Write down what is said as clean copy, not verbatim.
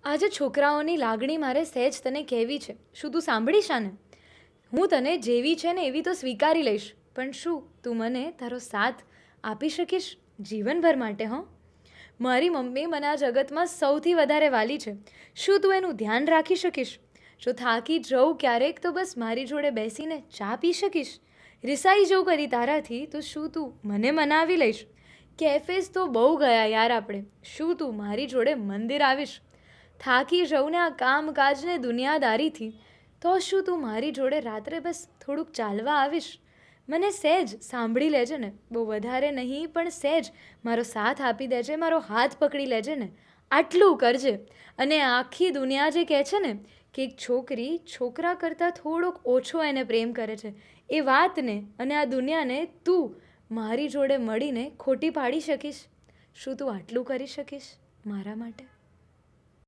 આજે છોકરાઓની લાગણી મારે સહેજ તને કહેવી છે. શું તું સાંભળીશ આને? હું તને જેવી છે ને એવી તો સ્વીકારી લઈશ, પણ શું તું મને તારો સાથ આપી શકીશ જીવનભર માટે? મારી મમ્મી મને આ જગતમાં સૌથી વધારે વાલી છે. શું તું એનું ધ્યાન રાખી શકીશ? જો થાકી જઉં ક્યારેક તો બસ મારી જોડે બેસીને ચા પી શકીશ? રિસાઈ જવું કરી તારાથી તો શું તું મને મનાવી લઈશ? કેફેઝ તો બહુ ગયા યાર આપણે. શું તું મારી જોડે મંદિર આવીશ? થાકી જઉં ને આ કામકાજને દુનિયાદારીથી તો શું તું મારી જોડે રાત્રે બસ થોડુંક ચાલવા આવીશ? મને સહેજ સાંભળી લેજે ને, બહુ વધારે નહીં પણ સહેજ મારો સાથ આપી દેજે, મારો હાથ પકડી લેજે ને, આટલું કરજે. અને આખી દુનિયા જે કહે છે ને કે એક છોકરી છોકરા કરતાં થોડોક ઓછો એને પ્રેમ કરે છે, એ વાતને અને આ દુનિયાને તું મારી જોડે મળીને ખોટી પાડી શકીશ? શું તું આટલું કરી શકીશ મારા માટે?